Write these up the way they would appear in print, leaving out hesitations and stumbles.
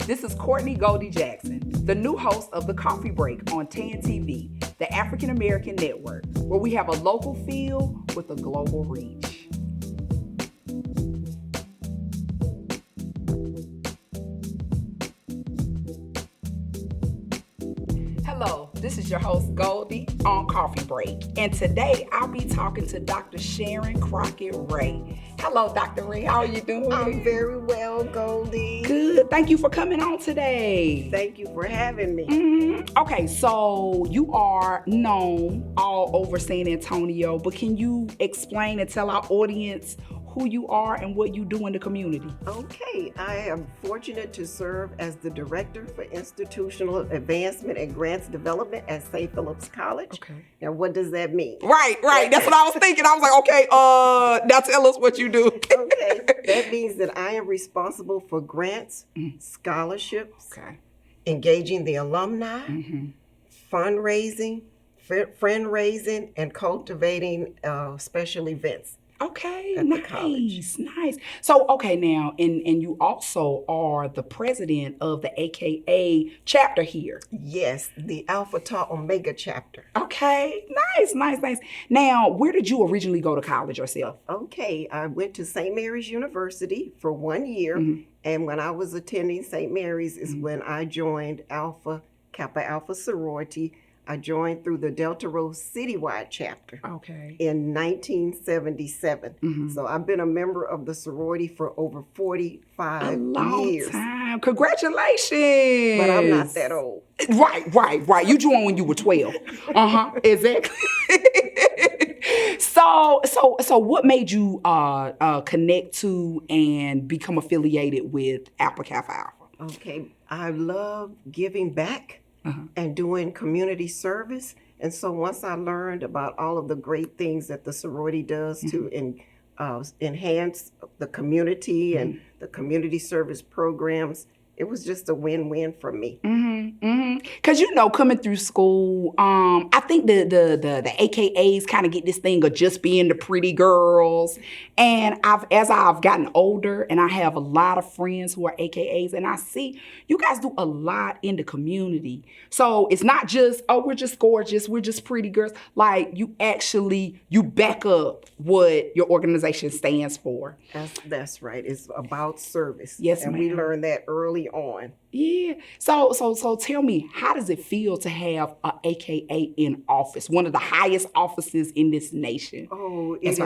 This is Courtney Goldie Jackson, the new host of The Coffee Break on TAN TV, the African American network, where we have a local feel with a global reach. Hello, this is your host Goldie on Coffee Break, and today I'll be talking to Dr. Sharon Crockett Ray. Hello, Dr. Ray, how are you doing? I'm very well, Goldie. Good, thank you for coming on today. Thank you for having me. Okay, so you are known all over San Antonio, but can you explain and tell our audience who you are and what you do in the community? Okay, I am fortunate to serve as the Director for Institutional Advancement and Grants Development at St. Philip's College. Okay. Now, what does that mean? Right. That's what I was thinking. I was like, okay, now tell us what you do. Okay, that means that I am responsible for grants, scholarships, engaging the alumni, fundraising, friend raising, and cultivating special events. Okay, nice. So, okay, now, and you also are the president of the AKA chapter here. Yes, the Alpha Tau Omega chapter. Okay, nice. Now, where did you originally go to college yourself? Okay, I went to St. Mary's University for 1 year, and when I was attending St. Mary's is when I joined Kappa Alpha sorority. I joined through the Delta Rho citywide chapter in 1977. So I've been a member of the sorority for over 45 years. Time. Congratulations. But I'm not that old. Right. You joined when you were 12. Exactly. So what made you connect to and become affiliated with Alpha Kappa Alpha? Okay, I love giving back. And doing community service. And so once I learned about all of the great things that the sorority does to enhance the community and the community service programs, it was just a win-win for me. Because, coming through school, I think the AKAs kind of get this thing of just being the pretty girls. And as I've gotten older, and I have a lot of friends who are AKAs, and I see you guys do a lot in the community. So it's not just, we're just gorgeous, we're just pretty girls. Like, you back up what your organization stands for. That's right. It's about service. Yes, and ma'am. we learned that early on. Yeah. So tell me, how does it feel to have a AKA in office, one of the highest offices in this nation? Oh, it's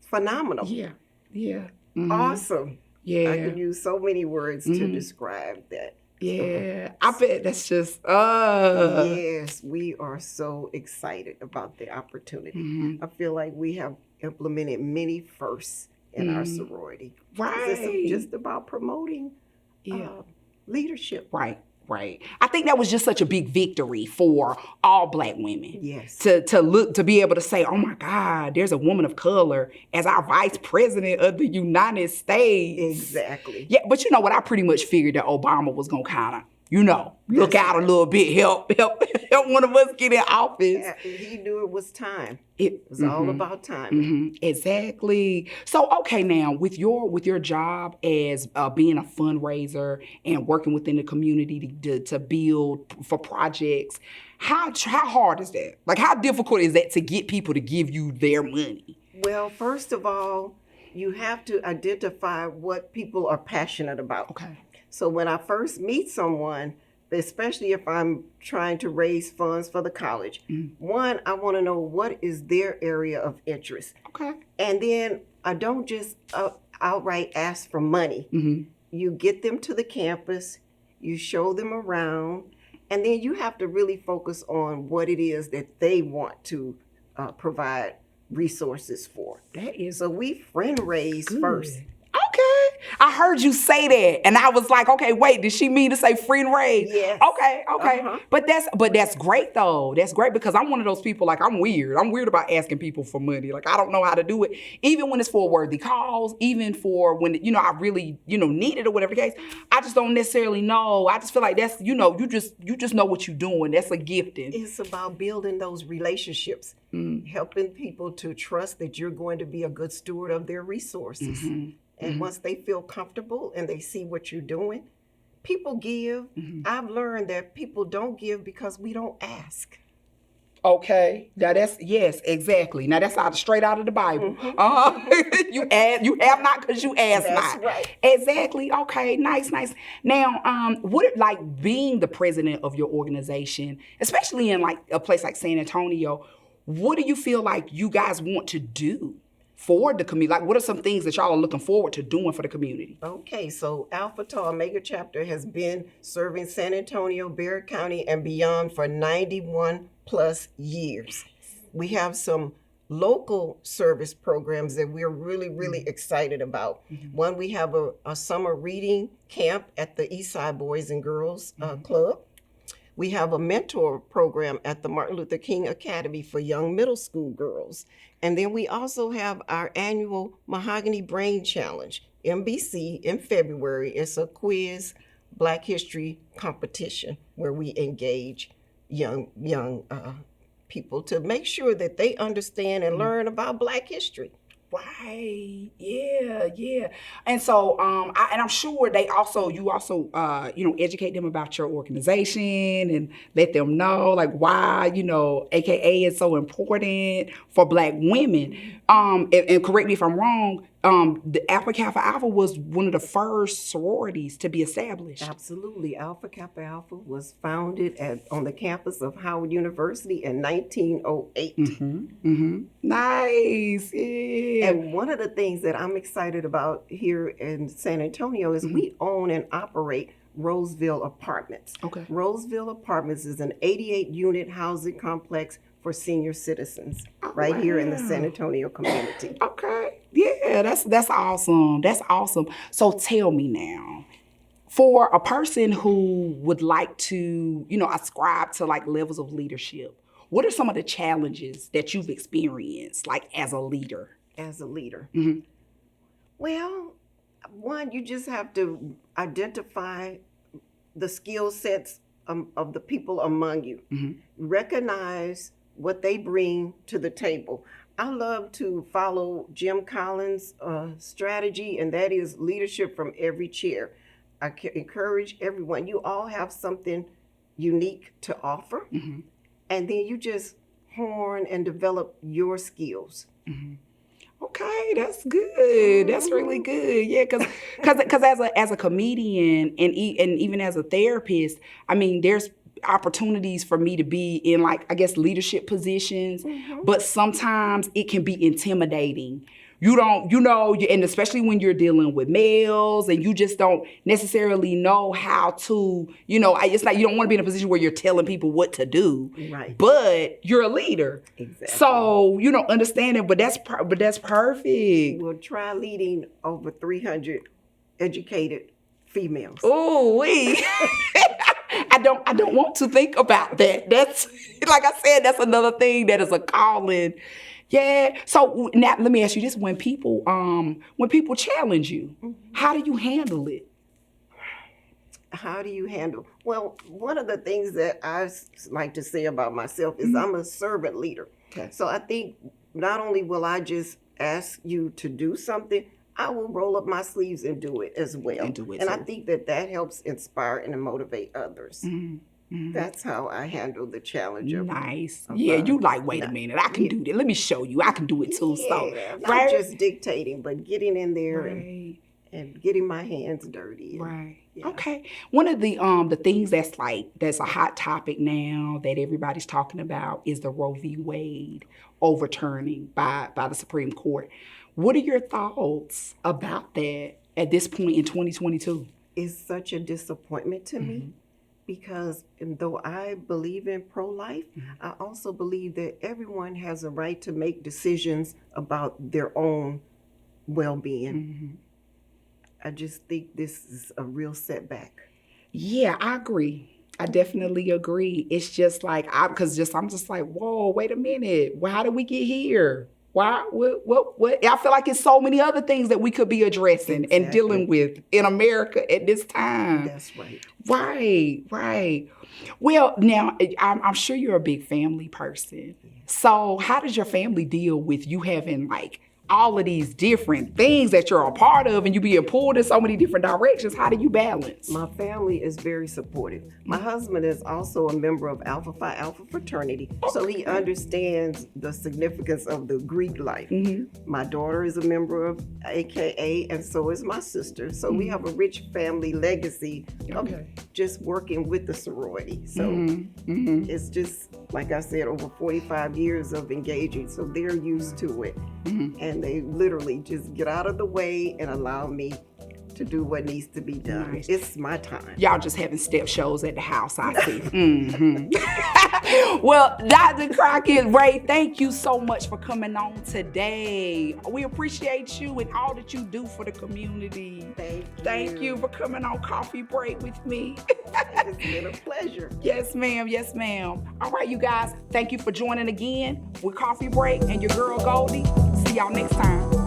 phenomenal. Yeah. Awesome. Yeah. I can use so many words to describe that. Yeah. I bet that's just, Yes, we are so excited about the opportunity. I feel like we have implemented many firsts in our sorority. Right. It's just about promoting leadership. Right. I think that was just such a big victory for all Black women. Yes. To be able to say, oh my God, there's a woman of color as our vice president of the United States. Exactly. Yeah, but you know what? I pretty much figured that Obama was gonna kind of, look out a little bit, help one of us get in office. Yeah, he knew it was time. It was all about time. Exactly. So, okay, now with your job as being a fundraiser and working within the community to build for projects, how hard is that? Like, how difficult is that to get people to give you their money? Well, first of all, you have to identify what people are passionate about. Okay. So when I first meet someone, especially if I'm trying to raise funds for the college, one, I want to know what is their area of interest. Okay. And then I don't just outright ask for money. You get them to the campus, you show them around, and then you have to really focus on what it is that they want to provide resources for. So we friend raise first. Okay. I heard you say that, and I was like, okay, wait, did she mean to say friend raise? Yes. Okay. But that's great though. That's great because I'm one of those people, like, I'm weird. I'm weird about asking people for money. Like, I don't know how to do it, even when it's for a worthy cause, even for when, I really, need it or whatever the case. I just don't necessarily know. I just feel like that's, you just know what you're doing. That's a gifting. It's about building those relationships, helping people to trust that you're going to be a good steward of their resources. And once they feel comfortable and they see what you're doing, people give. I've learned that people don't give because we don't ask. Okay, now yes, exactly. Now that's straight out of the Bible. You have not because you ask That's not. right. Exactly. Okay, nice. Now, what like being the president of your organization, especially in like a place like San Antonio, what do you feel like you guys want to do for the community? Like, what are some things that y'all are looking forward to doing for the community? Okay, so Alpha Tau Omega Chapter has been serving San Antonio, Bexar County, and beyond for 91 plus years. We have some local service programs that we're really excited about. One, we have a summer reading camp at the Eastside Boys and Girls Club. We have a mentor program at the Martin Luther King Academy for young middle school girls. And then we also have our annual Mahogany Brain Challenge, MBC, in February. It's a quiz Black history competition where we engage young people to make sure that they understand and learn about Black history. Right. Yeah. And so, I'm sure you also, educate them about your organization and let them know like why, AKA is so important for Black women. And correct me if I'm wrong, the Alpha Kappa Alpha was one of the first sororities to be established. Absolutely. Alpha Kappa Alpha was founded on the campus of Howard University in 1908. Nice. Yeah. And one of the things that I'm excited about here in San Antonio is we own and operate Roseville Apartments. Okay. Roseville Apartments is an 88-unit housing complex for senior citizens here in the San Antonio community. Okay. Yeah, that's awesome. That's awesome. So tell me now, for a person who would like to, ascribe to like levels of leadership, what are some of the challenges that you've experienced like as a leader? As a leader? Well, one, you just have to identify the skill sets of the people among you. Recognize what they bring to the table. I love to follow Jim Collins' strategy, and that is leadership from every chair. I encourage everyone, you all have something unique to offer, and then you just hone and develop your skills. Okay, that's good. That's really good. Yeah, because as a comedian and even as a therapist, I mean, there's opportunities for me to be in like, I guess, leadership positions, but sometimes it can be intimidating. You don't, and especially when you're dealing with males and you just don't necessarily know how to, it's like you don't want to be in a position where you're telling people what to do, right? But you're a leader. Exactly. So, understanding, but that's perfect. We'll try leading over 300 educated females. Oh, wait. I don't want to think about that. That's, like I said, that's another thing that is a calling. Yeah. So now let me ask you this: when people challenge you, how do you handle it? How do you handle? Well, one of the things that I like to say about myself is I'm a servant leader. Okay. So I think not only will I just ask you to do something, I will roll up my sleeves and do it as well. And I think that helps inspire and motivate others. That's how I handle the challenge of nice. You like, wait a minute, I can do that. Let me show you. I can do it too. So not just dictating, but getting in there and getting my hands dirty. Right. Yeah. Okay. One of the things that's a hot topic now that everybody's talking about is the Roe v. Wade overturning by the Supreme Court. What are your thoughts about that at this point in 2022? It's such a disappointment to me. Because though I believe in pro-life, I also believe that everyone has a right to make decisions about their own well-being. I just think this is a real setback. Yeah, I agree. I definitely agree. It's just like, I'm just like, whoa, wait a minute. Well, how did we get here? Why? What? I feel like it's so many other things that we could be addressing and dealing with in America at this time. That's right. Right. Well, now, I'm sure you're a big family person. So how does your family deal with you having like all of these different things that you're a part of and you being pulled in so many different directions. How do you balance? My family is very supportive. My husband is also a member of Alpha Phi Alpha fraternity, so he understands the significance of the Greek life. My daughter is a member of AKA, and so is my sister. So we have a rich family legacy of just working with the sorority. So it's just, like I said, over 45 years of engaging, so they're used to it. And they literally just get out of the way and allow me to do what needs to be done. Nice. It's my time. Y'all just having step shows at the house, I see. Well, Dr. Crockett, Ray, thank you so much for coming on today. We appreciate you and all that you do for the community. Thank you for coming on Coffee Break with me. It's been a pleasure. Yes, ma'am. Yes, ma'am. All right, you guys, thank you for joining again with Coffee Break and your girl Goldie. See y'all next time.